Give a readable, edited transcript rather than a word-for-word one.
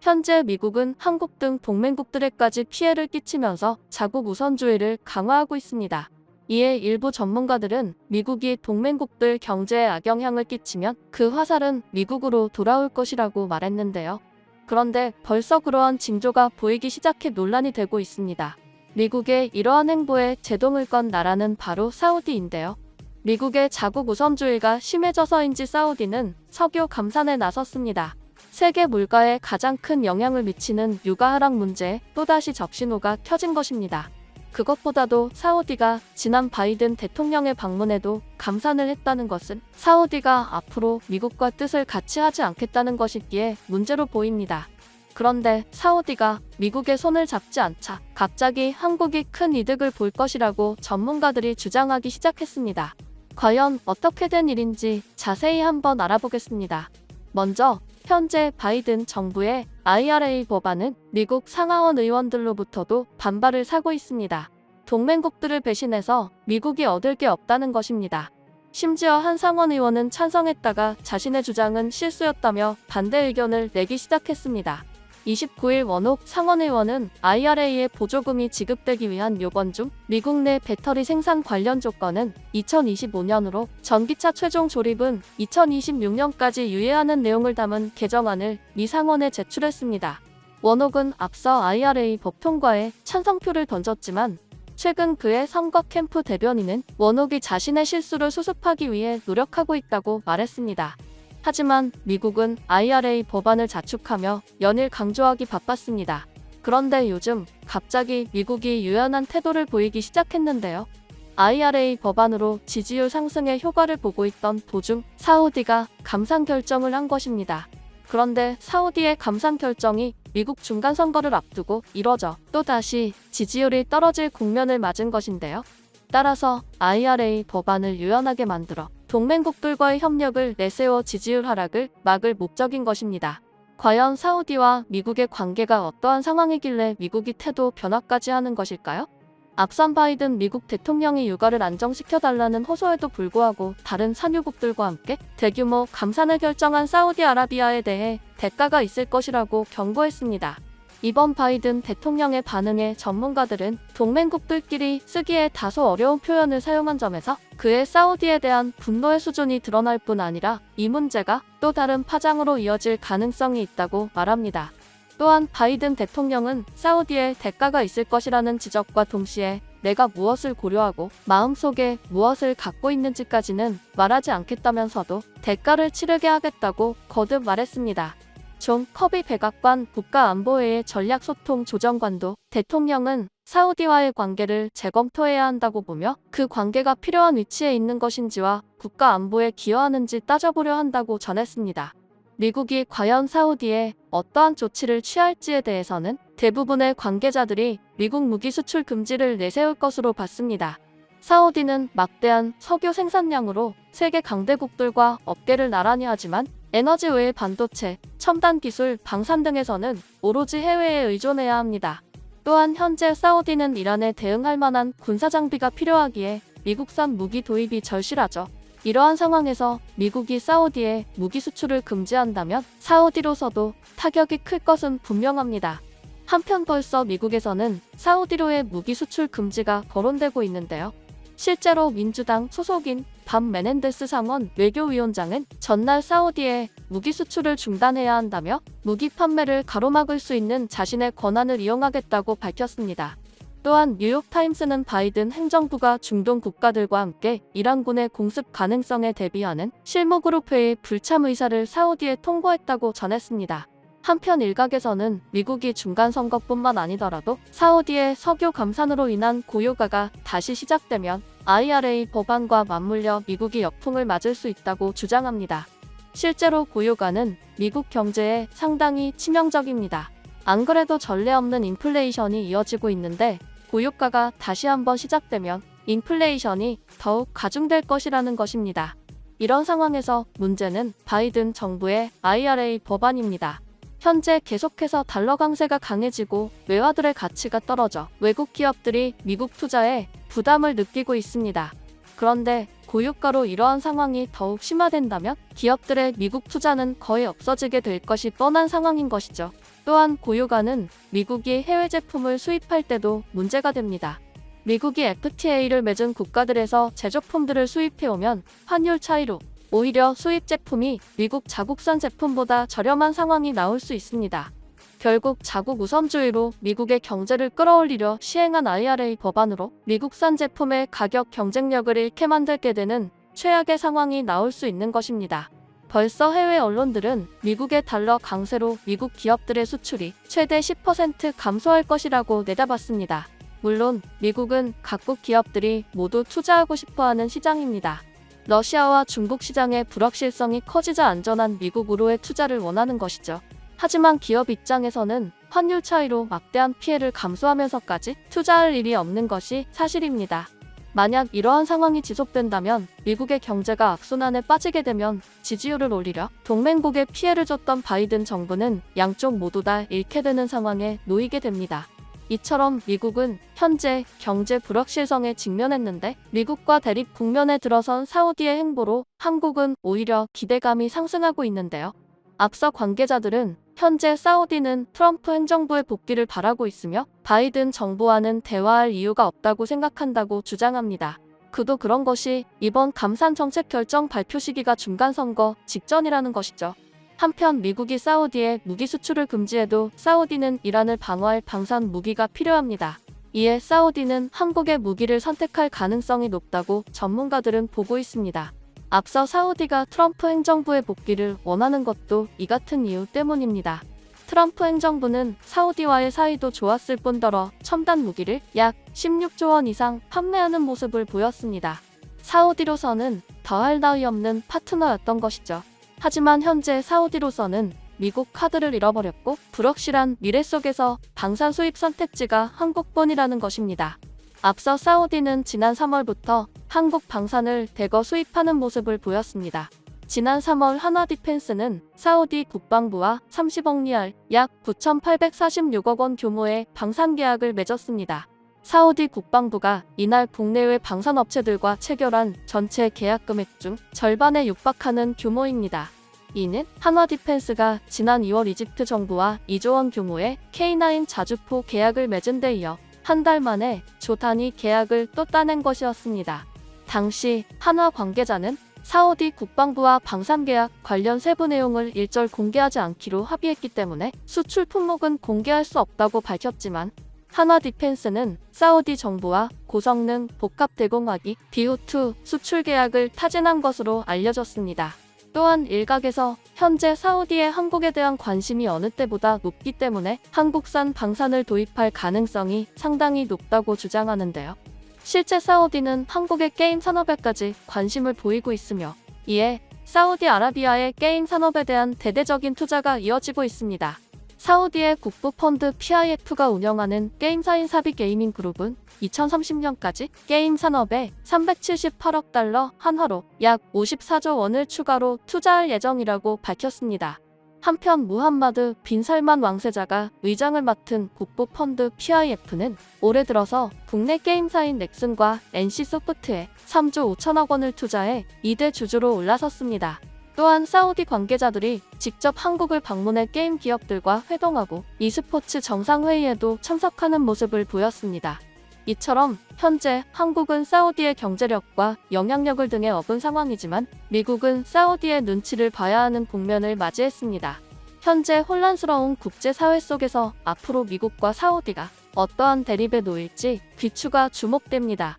현재 미국은 한국 등 동맹국들에까지 피해를 끼치면서 자국 우선주의를 강화하고 있습니다. 이에 일부 전문가들은 미국이 동맹국들 경제에 악영향을 끼치면 그 화살은 미국으로 돌아올 것이라고 말했는데요. 그런데 벌써 그러한 징조가 보이기 시작해 논란이 되고 있습니다. 미국의 이러한 행보에 제동을 건 나라는 바로 사우디인데요. 미국의 자국 우선주의가 심해져서인지 사우디는 석유 감산에 나섰습니다. 세계 물가에 가장 큰 영향을 미치는 유가 하락 문제에 또다시 적신호가 켜진 것입니다. 그것보다도 사우디가 지난 바이든 대통령의 방문에도 감산을 했다는 것은 사우디가 앞으로 미국과 뜻을 같이 하지 않겠다는 것이기에 문제로 보입니다. 그런데 사우디가 미국의 손을 잡지 않자 갑자기 한국이 큰 이득을 볼 것이라고 전문가들이 주장하기 시작했습니다. 과연 어떻게 된 일인지 자세히 한번 알아보겠습니다. 먼저 현재 바이든 정부의 IRA 법안은 미국 상하원 의원들로부터도 반발을 사고 있습니다. 동맹국들을 배신해서 미국이 얻을 게 없다는 것입니다. 심지어 한 상원 의원은 찬성했다가 자신의 주장은 실수였다며 반대 의견을 내기 시작했습니다. 29일 원옥 상원의원은 IRA의 보조금이 지급되기 위한 요건 중 미국 내 배터리 생산 관련 조건은 2025년으로 전기차 최종 조립은 2026년까지 유예하는 내용을 담은 개정안을 미 상원에 제출했습니다. 원옥은 앞서 IRA 법 통과에 찬성표를 던졌지만 최근 그의 선거 캠프 대변인은 원옥이 자신의 실수를 수습하기 위해 노력하고 있다고 말했습니다. 하지만 미국은 IRA 법안을 자축하며 연일 강조하기 바빴습니다. 그런데 요즘 갑자기 미국이 유연한 태도를 보이기 시작했는데요. IRA 법안으로 지지율 상승에 효과를 보고 있던 도중 사우디가 감산 결정을 한 것입니다. 그런데 사우디의 감산 결정이 미국 중간선거를 앞두고 이뤄져 또다시 지지율이 떨어질 국면을 맞은 것인데요. 따라서 IRA 법안을 유연하게 만들어 동맹국들과의 협력을 내세워 지지율 하락을 막을 목적인 것입니다. 과연 사우디와 미국의 관계가 어떠한 상황이길래 미국이 태도 변화까지 하는 것일까요? 앞선 바이든 미국 대통령이 유가를 안정시켜달라는 호소에도 불구하고 다른 산유국들과 함께 대규모 감산을 결정한 사우디아라비아에 대해 대가가 있을 것이라고 경고했습니다. 이번 바이든 대통령의 반응에 전문가들은 동맹국들끼리 쓰기에 다소 어려운 표현을 사용한 점에서 그의 사우디에 대한 분노의 수준이 드러날 뿐 아니라 이 문제가 또 다른 파장으로 이어질 가능성이 있다고 말합니다. 또한 바이든 대통령은 사우디에 대가가 있을 것이라는 지적과 동시에 내가 무엇을 고려하고 마음속에 무엇을 갖고 있는지까지는 말하지 않겠다면서도 대가를 치르게 하겠다고 거듭 말했습니다. 존 커비 백악관 국가안보회의 전략소통조정관도 대통령은 사우디와의 관계를 재검토해야 한다고 보며 그 관계가 필요한 위치에 있는 것인지와 국가안보에 기여하는지 따져보려 한다고 전했습니다. 미국이 과연 사우디에 어떠한 조치를 취할지에 대해서는 대부분의 관계자들이 미국 무기 수출 금지를 내세울 것으로 봤습니다. 사우디는 막대한 석유 생산량으로 세계 강대국들과 어깨를 나란히 하지만 에너지 외의 반도체, 첨단 기술, 방산 등에서는 오로지 해외에 의존해야 합니다. 또한 현재 사우디는 이란에 대응할 만한 군사장비가 필요하기에 미국산 무기 도입이 절실하죠. 이러한 상황에서 미국이 사우디에 무기 수출을 금지한다면 사우디로서도 타격이 클 것은 분명합니다. 한편 벌써 미국에서는 사우디로의 무기 수출 금지가 거론되고 있는데요. 실제로 민주당 소속인 밤 메넨데스 상원 외교위원장은 전날 사우디에 무기 수출을 중단해야 한다며 무기 판매를 가로막을 수 있는 자신의 권한을 이용하겠다고 밝혔습니다. 또한 뉴욕타임스는 바이든 행정부가 중동 국가들과 함께 이란군의 공습 가능성에 대비하는 실무그룹 회의 불참 의사를 사우디에 통보했다고 전했습니다. 한편 일각에서는 미국이 중간선거뿐만 아니더라도 사우디의 석유 감산으로 인한 고유가가 다시 시작되면 IRA 법안과 맞물려 미국이 역풍을 맞을 수 있다고 주장합니다. 실제로 고유가는 미국 경제에 상당히 치명적입니다. 안 그래도 전례 없는 인플레이션이 이어지고 있는데 고유가가 다시 한번 시작되면 인플레이션이 더욱 가중될 것이라는 것입니다. 이런 상황에서 문제는 바이든 정부의 IRA 법안입니다. 현재 계속해서 달러 강세가 강해지고 외화들의 가치가 떨어져 외국 기업들이 미국 투자에 부담을 느끼고 있습니다. 그런데 고유가로 이러한 상황이 더욱 심화된다면 기업들의 미국 투자는 거의 없어지게 될 것이 뻔한 상황인 것이죠. 또한 고유가는 미국이 해외 제품을 수입할 때도 문제가 됩니다. 미국이 FTA를 맺은 국가들에서 제조품들을 수입해오면 환율 차이로 오히려 수입 제품이 미국 자국산 제품보다 저렴한 상황이 나올 수 있습니다. 결국 자국 우선주의로 미국의 경제를 끌어올리려 시행한 IRA 법안으로 미국산 제품의 가격 경쟁력을 잃게 만들게 되는 최악의 상황이 나올 수 있는 것입니다. 벌써 해외 언론들은 미국의 달러 강세로 미국 기업들의 수출이 최대 10% 감소할 것이라고 내다봤습니다. 물론 미국은 각국 기업들이 모두 투자하고 싶어하는 시장입니다. 러시아와 중국 시장의 불확실성이 커지자 안전한 미국으로의 투자를 원하는 것이죠. 하지만 기업 입장에서는 환율 차이로 막대한 피해를 감수하면서까지 투자할 일이 없는 것이 사실입니다. 만약 이러한 상황이 지속된다면 미국의 경제가 악순환에 빠지게 되면 지지율을 올리려 동맹국에 피해를 줬던 바이든 정부는 양쪽 모두 다 잃게 되는 상황에 놓이게 됩니다. 이처럼 미국은 현재 경제 불확실성에 직면했는데 미국과 대립 국면에 들어선 사우디의 행보로 한국은 오히려 기대감이 상승하고 있는데요. 앞서 관계자들은 현재 사우디는 트럼프 행정부의 복귀를 바라고 있으며 바이든 정부와는 대화할 이유가 없다고 생각한다고 주장합니다. 그도 그런 것이 이번 감산 정책 결정 발표 시기가 중간선거 직전이라는 것이죠. 한편 미국이 사우디에 무기 수출을 금지해도 사우디는 이란을 방어할 방산 무기가 필요합니다. 이에 사우디는 한국의 무기를 선택할 가능성이 높다고 전문가들은 보고 있습니다. 앞서 사우디가 트럼프 행정부의 복귀를 원하는 것도 이 같은 이유 때문입니다. 트럼프 행정부는 사우디와의 사이도 좋았을 뿐더러 첨단 무기를 약 16조 원 이상 판매하는 모습을 보였습니다. 사우디로서는 더할 나위 없는 파트너였던 것이죠. 하지만 현재 사우디로서는 미국 카드를 잃어버렸고 불확실한 미래 속에서 방산 수입 선택지가 한국뿐이라는 것입니다. 앞서 사우디는 지난 3월부터 한국 방산을 대거 수입하는 모습을 보였습니다. 지난 3월 한화디펜스는 사우디 국방부와 30억 리알 약 9,846억 원 규모의 방산 계약을 맺었습니다. 사우디 국방부가 이날 국내외 방산업체들과 체결한 전체 계약 금액 중 절반에 육박하는 규모입니다. 이는 한화디펜스가 지난 2월 이집트 정부와 2조 원 규모의 K9 자주포 계약을 맺은 데 이어 한 달 만에 조 단위 계약을 또 따낸 것이었습니다. 당시 한화 관계자는 사우디 국방부와 방산계약 관련 세부 내용을 일절 공개하지 않기로 합의했기 때문에 수출 품목은 공개할 수 없다고 밝혔지만 한화디펜스는 사우디 정부와 고성능 복합대공화기 BO2 수출 계약을 타진한 것으로 알려졌습니다. 또한 일각에서 현재 사우디의 한국에 대한 관심이 어느 때보다 높기 때문에 한국산 방산을 도입할 가능성이 상당히 높다고 주장하는데요. 실제 사우디는 한국의 게임 산업에까지 관심을 보이고 있으며 이에 사우디아라비아의 게임 산업에 대한 대대적인 투자가 이어지고 있습니다. 사우디의 국부펀드 PIF가 운영하는 게임사인 사비 게이밍 그룹은 2030년까지 게임 산업에 378억 달러 한화로 약 54조 원을 추가로 투자할 예정이라고 밝혔습니다. 한편 무함마드 빈 살만 왕세자가 의장을 맡은 국부펀드 PIF는 올해 들어서 국내 게임사인 넥슨과 NC소프트에 3조 5천억 원을 투자해 2대 주주로 올라섰습니다. 또한 사우디 관계자들이 직접 한국을 방문해 게임 기업들과 회동하고 e스포츠 정상회의에도 참석하는 모습을 보였습니다. 이처럼 현재 한국은 사우디의 경제력과 영향력을 등에 업은 상황이지만 미국은 사우디의 눈치를 봐야 하는 국면을 맞이했습니다. 현재 혼란스러운 국제사회 속에서 앞으로 미국과 사우디가 어떠한 대립에 놓일지 귀추가 주목됩니다.